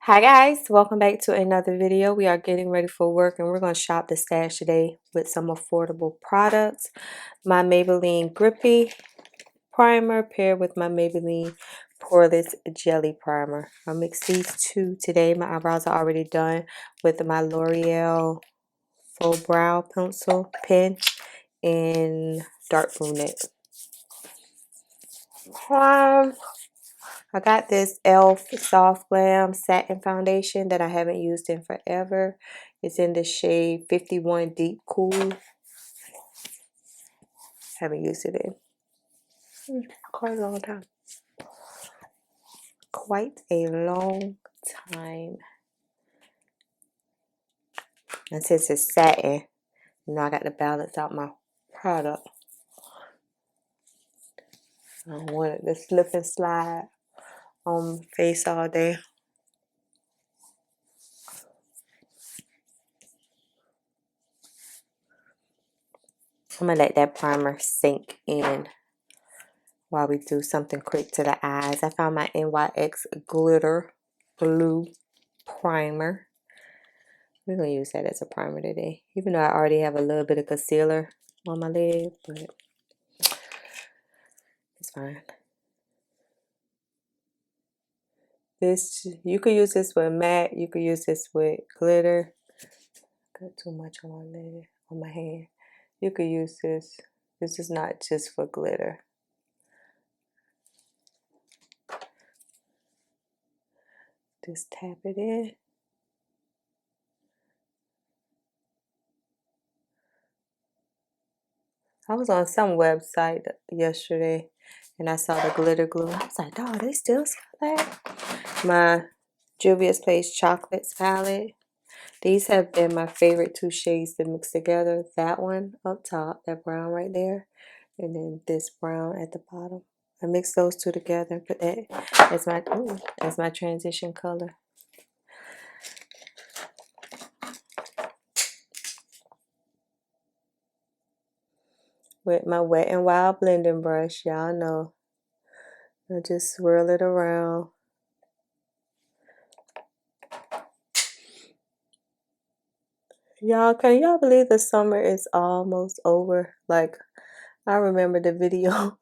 Hi guys, welcome back to another video. We are getting ready for work and we're going to shop the stash today with some affordable products. My Maybelline Grippy Primer paired with my Maybelline Poreless Jelly Primer. I'll mix these two today. My eyebrows are already done with my L'Oreal Faux Brow Pencil Pen in Dark Brunette. I got this e.l.f. Soft Glam Satin Foundation that I haven't used in forever. It's in the shade 51 Deep Cool. Haven't used it in quite a long time. Quite a long time. And since it's satin, you know I got to balance out my product. I don't want it to slip and slide on my face all day. I'm going to let that primer sink in while we do something quick to the eyes. I found my NYX Glitter Blue Primer. We're going to use that as a primer today. Even though I already have a little bit of concealer on my lid, but it's fine. This, you could use this with matte. You could use this with glitter. Got too much on my lid, on my hand. You could use this. This is not just for glitter. Just tap it in. I was on some website yesterday and I saw the glitter glue. I was like, oh, they still sell that? My juvia'splace Chocolates palette. These have been my favorite two shades to mix together. That one up top, that brown right there, and then this brown at the bottom. I mix those two together and put that as my transition color. With my Wet n Wild blending brush, y'all know. I just swirl it around. Y'all, can y'all believe the summer is almost over? Like, I remember the video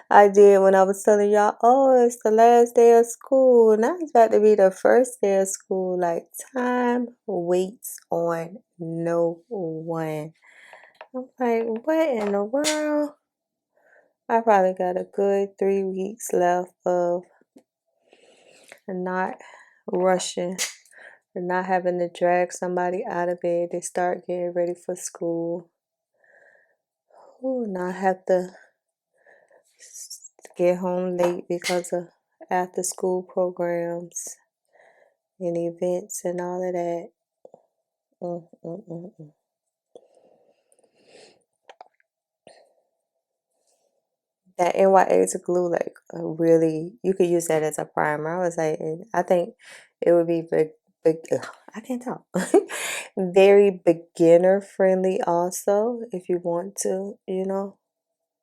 I did when I was telling y'all, oh, it's the last day of school. Now it's about to be the first day of school. Like, time waits on no one. I'm like, what in the world? I probably got a good 3 weeks left of not rushing and not having to drag somebody out of bed to start getting ready for school. Ooh, not have to get home late because of after school programs and events and all of that. That NYX glue, like, really, you could use that as a primer. I was like, I think it would be I can't talk. Very beginner friendly also, if you want to, you know,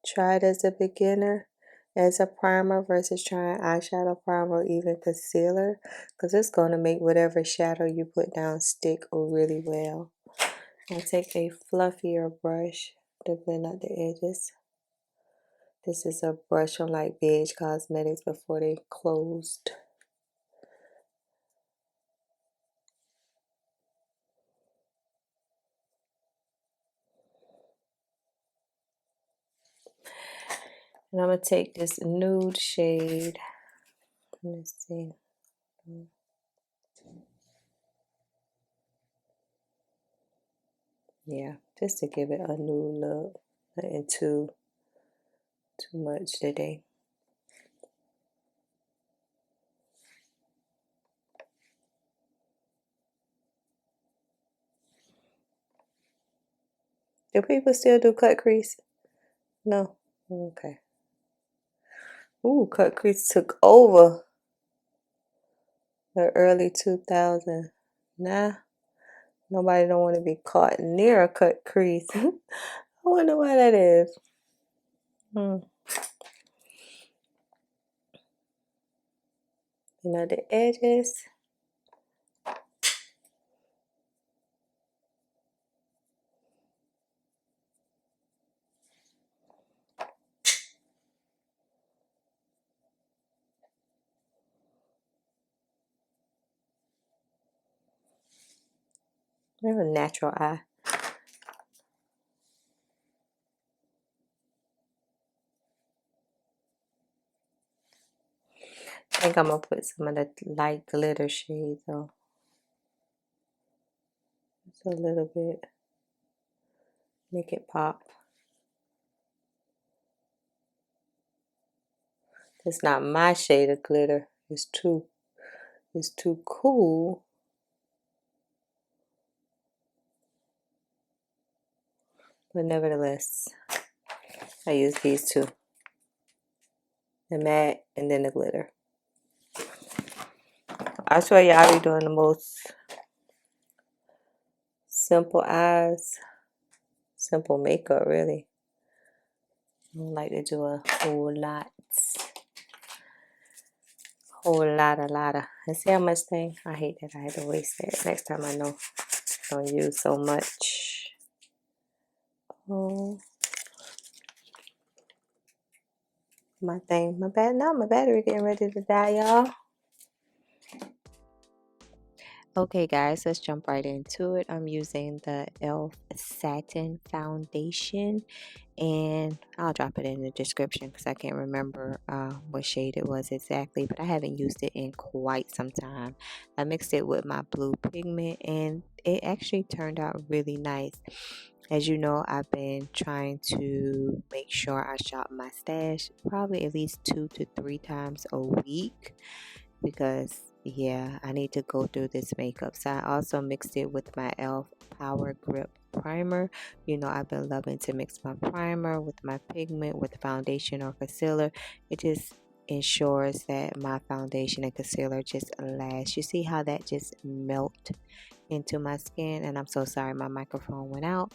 try it as a beginner, as a primer versus trying eyeshadow primer or even concealer, because it's going to make whatever shadow you put down stick really well. I'll take a fluffier brush to blend out the edges. This is a brush from like Beige Cosmetics before they closed. And I'm going to take this nude shade. Let's see. Yeah, just to give it a new look. Nothing too much today. Do people still do cut crease? No? Okay. Ooh, cut crease took over the early 2000s. Nah, nobody don't want to be caught near a cut crease. I wonder why that is. You know, the edges. I have a natural eye. I think I'm gonna put some of the light glitter shade though. Just a little bit. Make it pop. It's not my shade of glitter. It's too cool. But nevertheless, I use these two. The matte and then the glitter. I swear y'all be doing the most simple eyes, simple makeup really. I don't like to do a whole lot. Whole lot of. And see how much thing? I hate that I had to waste that. Next time I know I don't use so much. Oh, my thing, my battery getting ready to die, y'all. Okay guys, let's jump right into it. I'm using the e.l.f. Satin Foundation, and I'll drop it in the description because I can't remember what shade it was exactly, but I haven't used it in quite some time. I mixed it with my blue pigment and it actually turned out really nice. As you know, I've been trying to make sure I shop my stash probably at least 2 to 3 times a week because yeah, I need to go through this makeup. So I also mixed it with my e.l.f. Power Grip Primer. You know, I've been loving to mix my primer with my pigment with foundation or concealer. It just ensures that my foundation and concealer just last. You see how that just melt into my skin? And I'm so sorry my microphone went out.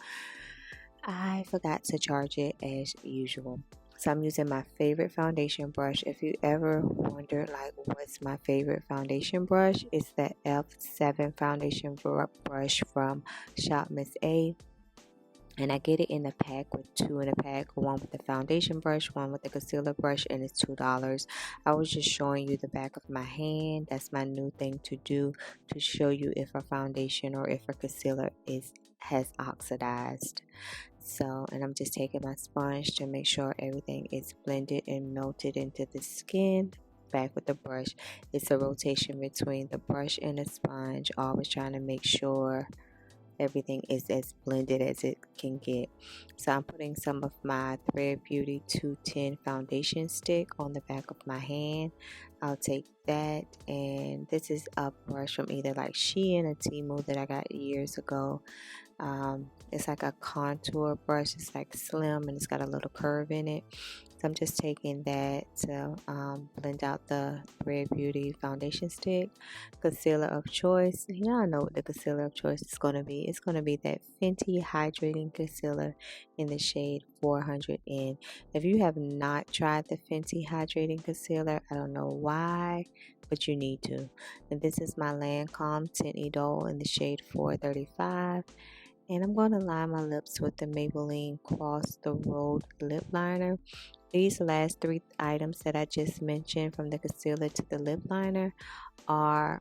I forgot to charge it as usual. So I'm using my favorite foundation brush. If you ever wondered like what's my favorite foundation brush, it's the F7 foundation brush from Shop Miss A. And I get it in a pack with 2 in a pack, one with the foundation brush, one with the concealer brush, and it's $2. I was just showing you the back of my hand. That's my new thing to do, to show you if a foundation or if a concealer has oxidized. So, and I'm just taking my sponge to make sure everything is blended and melted into the skin. Back with the brush, it's a rotation between the brush and the sponge, always trying to make sure everything is as blended as it can get. So I'm putting some of my Thread Beauty 210 foundation stick on the back of my hand. I'll take that, and this is a brush from either like Shein or Temu that I got years ago. It's like a contour brush. It's like slim and it's got a little curve in it. So I'm just taking that to blend out the Thread Beauty foundation stick. Concealer of choice. Y'all know what the concealer of choice is going to be. It's going to be that Fenty Hydrating Concealer in the shade 400N. If you have not tried the Fenty Hydrating Concealer, I don't know why, but you need to. And this is my Lancome Tint Idole in the shade 435. And I'm going to line my lips with the Maybelline Cross the Road Lip Liner. These last 3 items that I just mentioned, from the concealer to the lip liner, are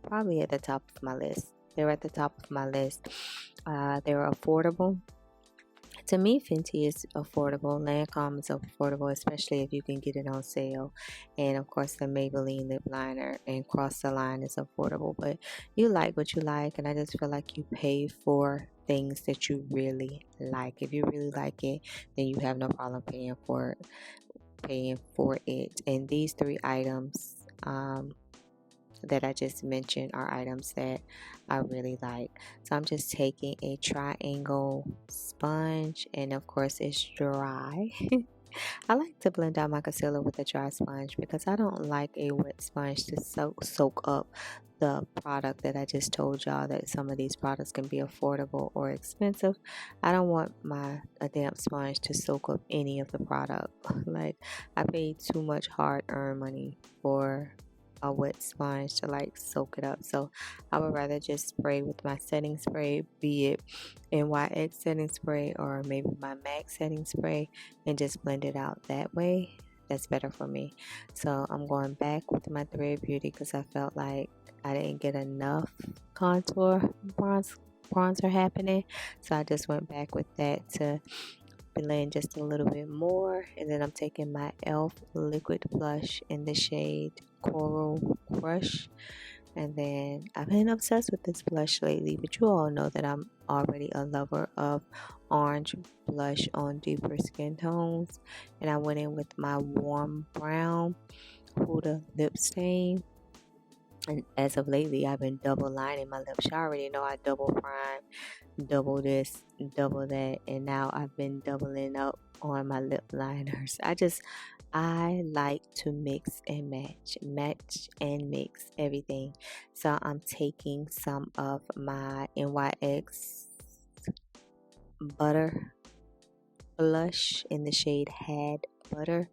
probably at the top of my list. They're at the top of my list. They're affordable. To me, Fenty is affordable. Lancome is affordable, especially if you can get it on sale. And of course, the Maybelline lip liner and Cross the Line is affordable. But you like what you like, and I just feel like you pay for things that you really like. If you really like it, then you have no problem paying for it. And these 3 items that I just mentioned are items that I really like. So I'm just taking a triangle sponge, and of course it's dry. I like to blend out my concealer with a dry sponge because I don't like a wet sponge to soak up the product that I just told y'all that some of these products can be affordable or expensive. I don't want a damp sponge to soak up any of the product. Like, I paid too much hard-earned money for a wet sponge to like soak it up. So I would rather just spray with my setting spray, be it NYX setting spray or maybe my MAC setting spray, and just blend it out that way. That's better for me. So I'm going back with my Thread Beauty because I felt like I didn't get enough contour bronzer happening, so I just went back with that to blend just a little bit more. And then I'm taking my e.l.f. liquid blush in the shade Coral Crush. And then I've been obsessed with this blush lately, but you all know that I'm already a lover of orange blush on deeper skin tones. And I went in with my warm brown Huda lip stain. And as of lately, I've been double lining my lips. You already know I double prime, double this, double that, and now I've been doubling up on my lip liners. I like to mix and match and mix everything. So I'm taking some of my NYX butter blush in the shade Had Butter,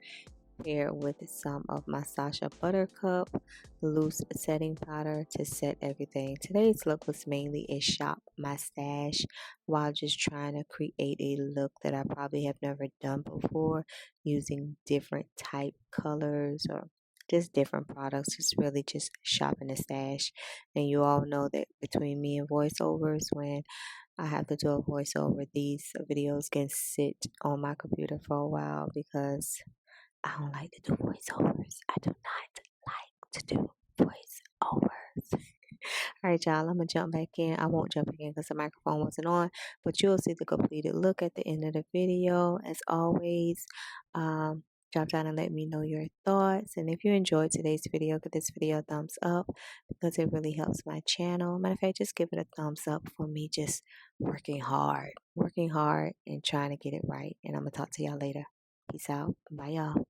paired with some of my Sacha Buttercup loose setting powder to set everything. Today's look was mainly a shop my stash while just trying to create a look that I probably have never done before, using different type colors or just different products. It's really just shopping the stash. And you all know that between me and voiceovers, when I have to do a voiceover, these videos can sit on my computer for a while because I don't like to do voiceovers. I do not like to do voiceovers. All right, y'all, I'm going to jump back in. I won't jump again because the microphone wasn't on, but you'll see the completed look at the end of the video. As always, drop down and let me know your thoughts. And if you enjoyed today's video, give this video a thumbs up because it really helps my channel. Matter of fact, just give it a thumbs up for me just working hard and trying to get it right. And I'm going to talk to y'all later. Peace out. Bye, y'all.